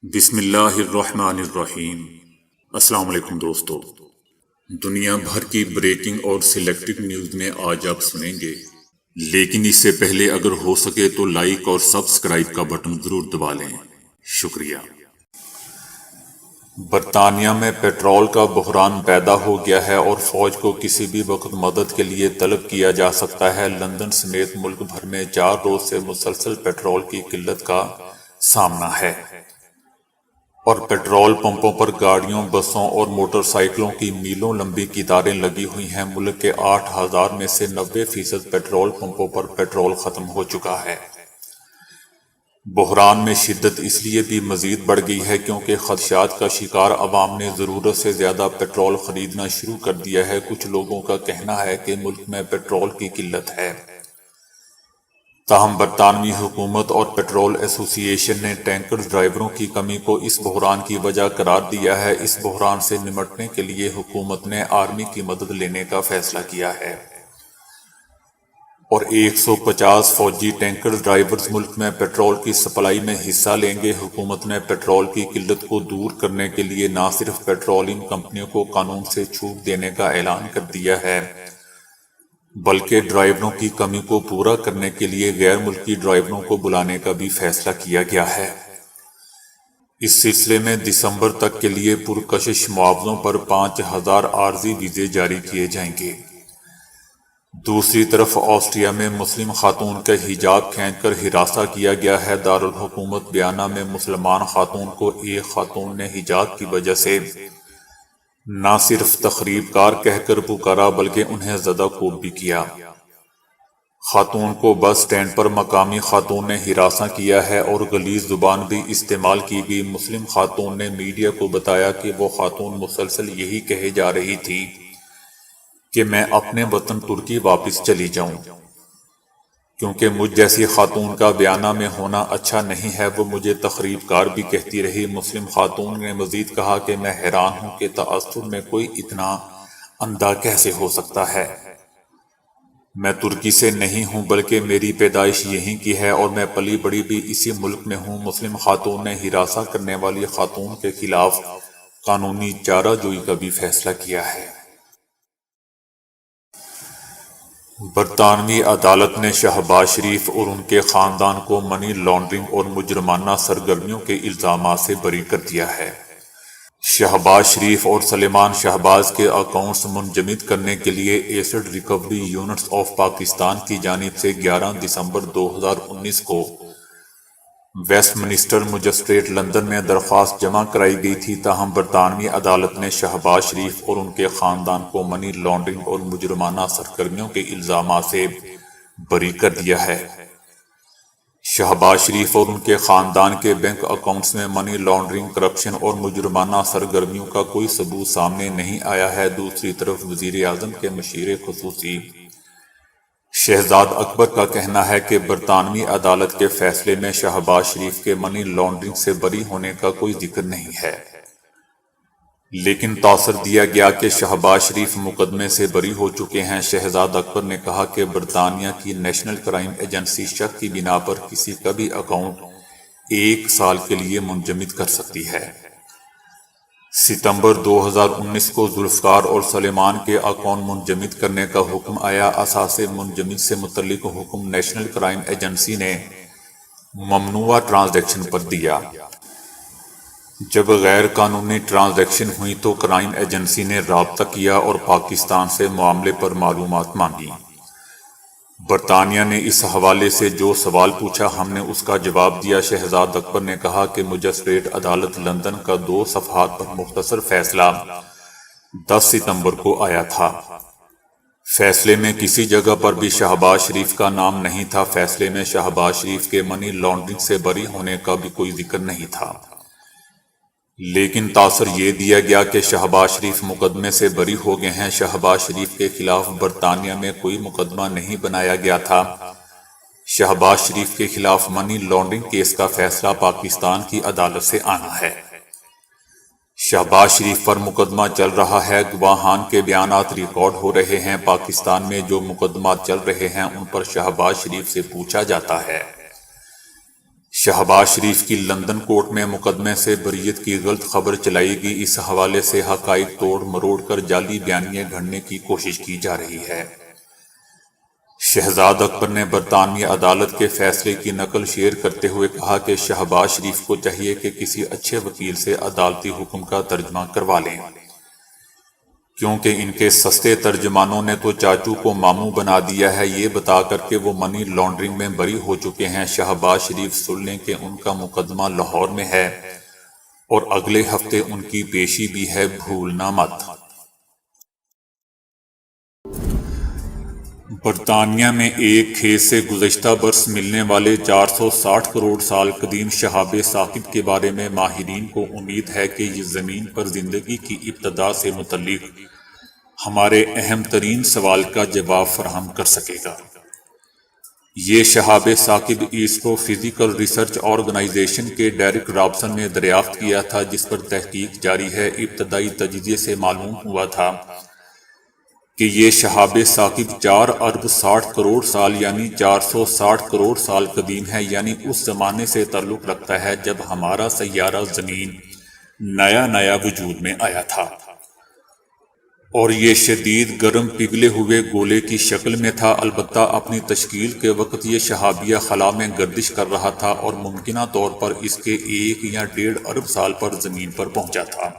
بسم اللہ الرحمن الرحیم۔ السلام علیکم دوستو، دنیا بھر کی بریکنگ اور سلیکٹڈ نیوز میں آج آپ سنیں گے، لیکن اس سے پہلے اگر ہو سکے تو لائک اور سبسکرائب کا بٹن ضرور دبا لیں، شکریہ۔ برطانیہ میں پیٹرول کا بحران پیدا ہو گیا ہے اور فوج کو کسی بھی وقت مدد کے لیے طلب کیا جا سکتا ہے۔ لندن سمیت ملک بھر میں 4 روز سے مسلسل پیٹرول کی قلت کا سامنا ہے اور پیٹرول پمپوں پر گاڑیوں، بسوں اور موٹر سائیکلوں کی میلوں لمبی قطاریں لگی ہوئی ہیں۔ ملک کے 8,000 میں سے 90% پیٹرول پمپوں پر پیٹرول ختم ہو چکا ہے۔ بحران میں شدت اس لیے بھی مزید بڑھ گئی ہے کیونکہ خدشات کا شکار عوام نے ضرورت سے زیادہ پیٹرول خریدنا شروع کر دیا ہے۔ کچھ لوگوں کا کہنا ہے کہ ملک میں پیٹرول کی قلت ہے، تاہم برطانوی حکومت اور پیٹرول ایسوسی ایشن نے ٹینکر ڈرائیوروں کی کمی کو اس بحران کی وجہ قرار دیا ہے۔ اس بحران سے نمٹنے کے لیے حکومت نے آرمی کی مدد لینے کا فیصلہ کیا ہے اور 150 فوجی ٹینکر ڈرائیورز ملک میں پیٹرول کی سپلائی میں حصہ لیں گے۔ حکومت نے پیٹرول کی قلت کو دور کرنے کے لیے نہ صرف پیٹرولیم کمپنیوں کو قانون سے چھوٹ دینے کا اعلان کر دیا ہے، بلکہ ڈرائیوروں کی کمی کو پورا کرنے کے لیے غیر ملکی ڈرائیوروں کو بلانے کا بھی فیصلہ کیا گیا ہے۔ اس سلسلے میں دسمبر تک کے لیے پرکشش معاوضوں پر 5,000 عارضی ویزے جاری کیے جائیں گے۔ دوسری طرف آسٹریا میں مسلم خاتون کا حجاب کھینچ کر ہراساں کیا گیا ہے۔ دارالحکومت ویانا میں مسلمان خاتون کو ایک خاتون نے حجاب کی وجہ سے نہ صرف تخریب کار کہہ کر پکارا بلکہ انہیں زدہ کوب بھی کیا۔ خاتون کو بس سٹینڈ پر مقامی خاتون نے ہراساں کیا ہے اور غلیظ زبان بھی استعمال کی گئی۔ مسلم خاتون نے میڈیا کو بتایا کہ وہ خاتون مسلسل یہی کہے جا رہی تھی کہ میں اپنے وطن ترکی واپس چلی جاؤں کیونکہ مجھ جیسی خاتون کا ویانا میں ہونا اچھا نہیں ہے۔ وہ مجھے تخریب کار بھی کہتی رہی۔ مسلم خاتون نے مزید کہا کہ میں حیران ہوں کہ تعصب میں کوئی اتنا اندھا کیسے ہو سکتا ہے۔ میں ترکی سے نہیں ہوں بلکہ میری پیدائش یہیں کی ہے اور میں پلی بڑی بھی اسی ملک میں ہوں۔ مسلم خاتون نے ہراساں کرنے والی خاتون کے خلاف قانونی چارہ جوئی کا بھی فیصلہ کیا ہے۔ برطانوی عدالت نے شہباز شریف اور ان کے خاندان کو منی لانڈرنگ اور مجرمانہ سرگرمیوں کے الزامات سے بری کر دیا ہے۔ شہباز شریف اور سلیمان شہباز کے اکاؤنٹس منجمد کرنے کے لیے asset recovery units of Pakistan کی جانب سے 11 دسمبر 2019 کو ویسٹ منسٹر مجسٹریٹ لندن میں درخواست جمع کرائی گئی تھی، تاہم برطانوی عدالت نے شہباز شریف اور ان کے خاندان کو منی لانڈرنگ اور مجرمانہ سرگرمیوں کے الزامات سے بری کر دیا ہے۔ شہباز شریف اور ان کے خاندان کے بینک اکاؤنٹس میں منی لانڈرنگ، کرپشن اور مجرمانہ سرگرمیوں کا کوئی ثبوت سامنے نہیں آیا ہے۔ دوسری طرف وزیر اعظم کے مشیر خصوصی شہزاد اکبر کا کہنا ہے کہ برطانوی عدالت کے فیصلے میں شہباز شریف کے منی لانڈرنگ سے بری ہونے کا کوئی ذکر نہیں ہے، لیکن تاثر دیا گیا کہ شہباز شریف مقدمے سے بری ہو چکے ہیں۔ شہزاد اکبر نے کہا کہ برطانیہ کی نیشنل کرائم ایجنسی شک کی بنا پر کسی کا بھی اکاؤنٹ 1 سال کے لیے منجمد کر سکتی ہے۔ ستمبر 2019 کو ذوالفقار اور سلیمان کے اکاؤنٹ منجمد کرنے کا حکم آیا۔ اثاثے منجمد سے متعلق حکم نیشنل کرائم ایجنسی نے ممنوعہ ٹرانزیکشن پر دیا۔ جب غیر قانونی ٹرانزیکشن ہوئی تو کرائم ایجنسی نے رابطہ کیا اور پاکستان سے معاملے پر معلومات مانگی۔ برطانیہ نے اس حوالے سے جو سوال پوچھا ہم نے اس کا جواب دیا۔ شہزاد اکبر نے کہا کہ مجسٹریٹ عدالت لندن کا 2 صفحات پر مختصر فیصلہ 10 ستمبر کو آیا تھا۔ فیصلے میں کسی جگہ پر بھی شہباز شریف کا نام نہیں تھا۔ فیصلے میں شہباز شریف کے منی لانڈرنگ سے بری ہونے کا بھی کوئی ذکر نہیں تھا، لیکن تاثر یہ دیا گیا کہ شہباز شریف مقدمے سے بری ہو گئے ہیں۔ شہباز شریف کے خلاف برطانیہ میں کوئی مقدمہ نہیں بنایا گیا تھا۔ شہباز شریف کے خلاف منی لانڈرنگ کیس کا فیصلہ پاکستان کی عدالت سے آنا ہے۔ شہباز شریف پر مقدمہ چل رہا ہے، گواہان کے بیانات ریکارڈ ہو رہے ہیں۔ پاکستان میں جو مقدمات چل رہے ہیں ان پر شہباز شریف سے پوچھا جاتا ہے۔ شہباز شریف کی لندن کورٹ میں مقدمے سے بریت کی غلط خبر چلائی گئی، اس حوالے سے حقائق توڑ مروڑ کر جعلی بیانیے گھڑنے کی کوشش کی جا رہی ہے۔ شہزاد اکبر نے برطانوی عدالت کے فیصلے کی نقل شیئر کرتے ہوئے کہا کہ شہباز شریف کو چاہیے کہ کسی اچھے وکیل سے عدالتی حکم کا ترجمہ کروا لیں، کیونکہ ان کے سستے ترجمانوں نے تو چاچو کو ماموں بنا دیا ہے، یہ بتا کر کہ وہ منی لانڈرنگ میں بری ہو چکے ہیں۔ شہباز شریف سن لیں کہ ان کا مقدمہ لاہور میں ہے اور اگلے ہفتے ان کی پیشی بھی ہے، بھولنا مت۔ برطانیہ میں ایک کھیت سے گزشتہ برس ملنے والے 460 کروڑ سال قدیم شہاب ثاقب کے بارے میں ماہرین کو امید ہے کہ یہ زمین پر زندگی کی ابتدا سے متعلق ہمارے اہم ترین سوال کا جواب فراہم کر سکے گا۔ یہ شہاب ثاقب ایسٹرو فزیکل ریسرچ آرگنائزیشن کے ڈیرک رابسن نے دریافت کیا تھا، جس پر تحقیق جاری ہے۔ ابتدائی تجزیے سے معلوم ہوا تھا کہ یہ شہاب ثاقب 4 ارب 60 کروڑ سال یعنی 460 کروڑ سال قدیم ہے، یعنی اس زمانے سے تعلق رکھتا ہے جب ہمارا سیارہ زمین نیا وجود میں آیا تھا، اور یہ شدید گرم پگھلے ہوئے گولے کی شکل میں تھا۔ البتہ اپنی تشکیل کے وقت یہ شہابیہ خلا میں گردش کر رہا تھا اور ممکنہ طور پر اس کے 1 یا 1.5 ارب سال پر زمین پر پہنچا تھا۔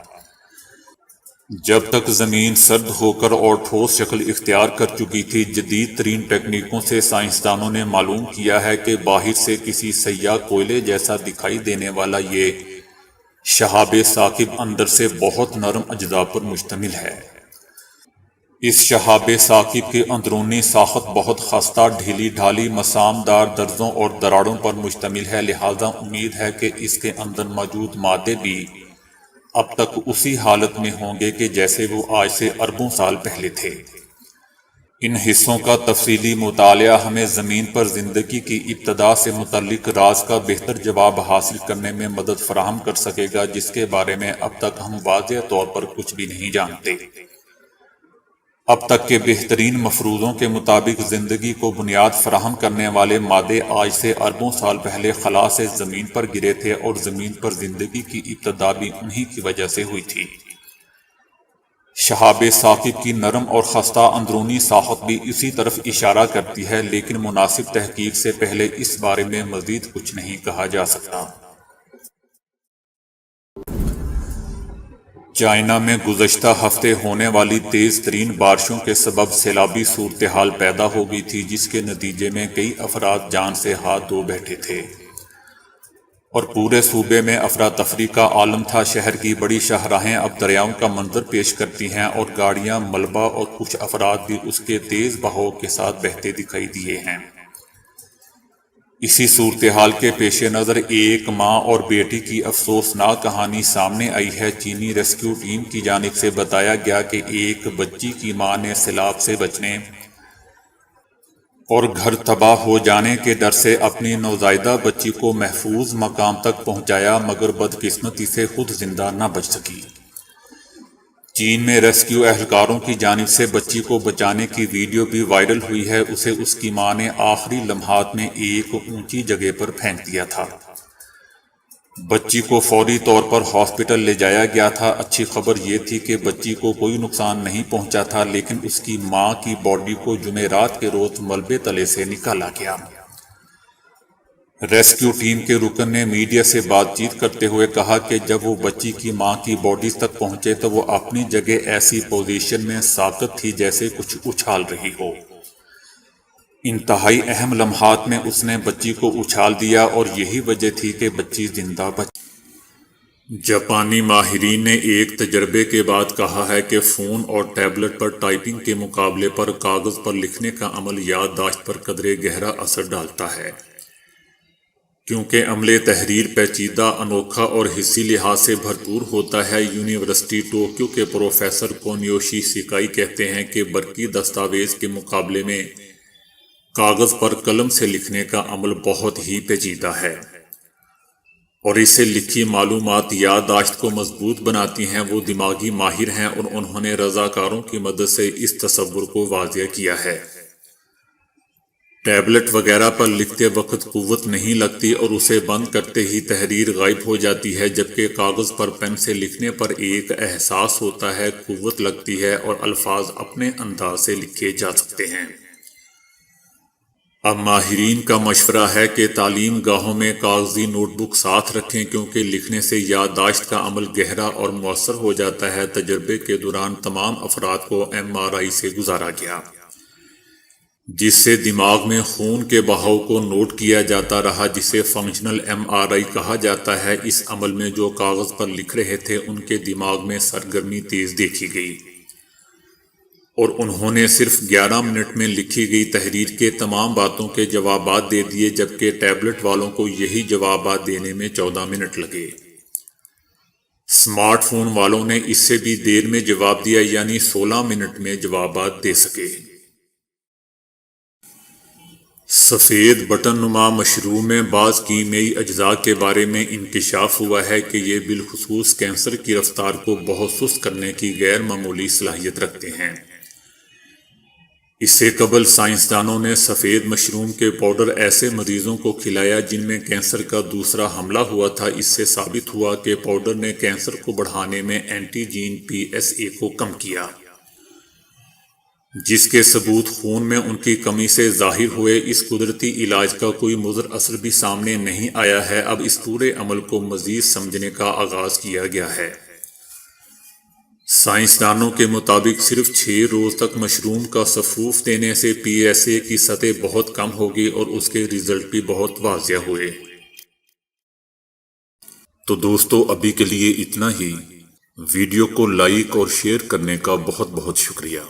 جب تک زمین سرد ہو کر اور ٹھوس شکل اختیار کر چکی تھی، جدید ترین ٹیکنیکوں سے سائنسدانوں نے معلوم کیا ہے کہ باہر سے کسی سیاہ کوئلے جیسا دکھائی دینے والا یہ شہاب ثاقب اندر سے بہت نرم اجزاء پر مشتمل ہے۔ اس شہاب ثاقب کی اندرونی ساخت بہت خستہ، ڈھیلی ڈھالی، مسام دار درزوں اور دراڑوں پر مشتمل ہے، لہذا امید ہے کہ اس کے اندر موجود مادے بھی اب تک اسی حالت میں ہوں گے کہ جیسے وہ آج سے اربوں سال پہلے تھے۔ ان حصوں کا تفصیلی مطالعہ ہمیں زمین پر زندگی کی ابتدا سے متعلق راز کا بہتر جواب حاصل کرنے میں مدد فراہم کر سکے گا، جس کے بارے میں اب تک ہم واضح طور پر کچھ بھی نہیں جانتے۔ اب تک کے بہترین مفروضوں کے مطابق زندگی کو بنیاد فراہم کرنے والے مادے آج سے اربوں سال پہلے خلا سے زمین پر گرے تھے، اور زمین پر زندگی کی ابتدا بھی انہی کی وجہ سے ہوئی تھی۔ شہاب ثاقب کی نرم اور خستہ اندرونی ساخت بھی اسی طرف اشارہ کرتی ہے، لیکن مناسب تحقیق سے پہلے اس بارے میں مزید کچھ نہیں کہا جا سکتا۔ چائنا میں گزشتہ ہفتے ہونے والی تیز ترین بارشوں کے سبب سیلابی صورتحال پیدا ہو گئی تھی، جس کے نتیجے میں کئی افراد جان سے ہاتھ دھو بیٹھے تھے اور پورے صوبے میں افراتفری کا عالم تھا۔ شہر کی بڑی شاہراہیں اب دریاؤں کا منظر پیش کرتی ہیں اور گاڑیاں، ملبہ اور کچھ افراد بھی اس کے تیز بہاؤ کے ساتھ بہتے دکھائی دیے ہیں۔ اسی صورتحال کے پیش نظر ایک ماں اور بیٹی کی افسوسناک کہانی سامنے آئی ہے۔ چینی ریسکیو ٹیم کی جانب سے بتایا گیا کہ ایک بچی کی ماں نے سیلاب سے بچنے اور گھر تباہ ہو جانے کے ڈر سے اپنی نوزائیدہ بچی کو محفوظ مقام تک پہنچایا، مگر بدقسمتی سے خود زندہ نہ بچ سکی۔ چین میں ریسکیو اہلکاروں کی جانب سے بچی کو بچانے کی ویڈیو بھی وائرل ہوئی ہے۔ اسے اس کی ماں نے آخری لمحات میں ایک اونچی جگہ پر پھینک دیا تھا۔ بچی کو فوری طور پر ہاسپٹل لے جایا گیا تھا۔ اچھی خبر یہ تھی کہ بچی کو کوئی نقصان نہیں پہنچا تھا، لیکن اس کی ماں کی باڈی کو جمعرات کے روز ملبے تلے سے نکالا گیا۔ ریسکیو ٹیم کے رکن نے میڈیا سے بات چیت کرتے ہوئے کہا کہ جب وہ بچی کی ماں کی باڈی تک پہنچے تو وہ اپنی جگہ ایسی پوزیشن میں ساکت تھی جیسے کچھ اچھال رہی ہو۔ انتہائی اہم لمحات میں اس نے بچی کو اچھال دیا اور یہی وجہ تھی کہ بچی زندہ بچی۔ جاپانی ماہرین نے ایک تجربے کے بعد کہا ہے کہ فون اور ٹیبلٹ پر ٹائپنگ کے مقابلے پر کاغذ پر لکھنے کا عمل یادداشت پر قدرے گہرا اثر ڈالتا ہے، کیونکہ عمل تحریر پیچیدہ، انوکھا اور حسی لحاظ سے بھرپور ہوتا ہے۔ یونیورسٹی ٹوکیو کے پروفیسر کونیوشی سیکائی کہتے ہیں کہ برقی دستاویز کے مقابلے میں کاغذ پر قلم سے لکھنے کا عمل بہت ہی پیچیدہ ہے، اور اس سے لکھی معلومات یادداشت کو مضبوط بناتی ہیں۔ وہ دماغی ماہر ہیں اور انہوں نے رضاکاروں کی مدد سے اس تصور کو واضح کیا ہے۔ ٹیبلٹ وغیرہ پر لکھتے وقت قوت نہیں لگتی اور اسے بند کرتے ہی تحریر غائب ہو جاتی ہے، جبکہ کاغذ پر پین سے لکھنے پر ایک احساس ہوتا ہے، قوت لگتی ہے اور الفاظ اپنے انداز سے لکھے جا سکتے ہیں۔ اب ماہرین کا مشورہ ہے کہ تعلیم گاہوں میں کاغذی نوٹ بک ساتھ رکھیں، کیونکہ لکھنے سے یادداشت کا عمل گہرا اور مؤثر ہو جاتا ہے۔ تجربے کے دوران تمام افراد کو MRI سے گزارا گیا، جس سے دماغ میں خون کے بہاؤ کو نوٹ کیا جاتا رہا، جسے فنکشنل MRI کہا جاتا ہے۔ اس عمل میں جو کاغذ پر لکھ رہے تھے ان کے دماغ میں سرگرمی تیز دیکھی گئی اور انہوں نے صرف 11 منٹ میں لکھی گئی تحریر کے تمام باتوں کے جوابات دے دیے، جبکہ ٹیبلٹ والوں کو یہی جوابات دینے میں 14 منٹ لگے۔ سمارٹ فون والوں نے اس سے بھی دیر میں جواب دیا، یعنی 16 منٹ میں جوابات دے سکے۔ سفید بٹن نما مشروم میں بعض کیمیائی اجزاء کے بارے میں انکشاف ہوا ہے کہ یہ بالخصوص کینسر کی رفتار کو بہت سست کرنے کی غیر معمولی صلاحیت رکھتے ہیں۔ اس سے قبل سائنسدانوں نے سفید مشروم کے پاؤڈر ایسے مریضوں کو کھلایا جن میں کینسر کا دوسرا حملہ ہوا تھا۔ اس سے ثابت ہوا کہ پاؤڈر نے کینسر کو بڑھانے میں اینٹی جین PSA کو کم کیا، جس کے ثبوت خون میں ان کی کمی سے ظاہر ہوئے۔ اس قدرتی علاج کا کوئی مضر اثر بھی سامنے نہیں آیا ہے۔ اب اس پورے عمل کو مزید سمجھنے کا آغاز کیا گیا ہے۔ سائنسدانوں کے مطابق صرف 6 روز تک مشروم کا سفوف دینے سے PSA کی سطح بہت کم ہوگی اور اس کے رزلٹ بھی بہت واضح ہوئے۔ تو دوستو، ابھی کے لیے اتنا ہی۔ ویڈیو کو لائک اور شیئر کرنے کا بہت بہت شکریہ۔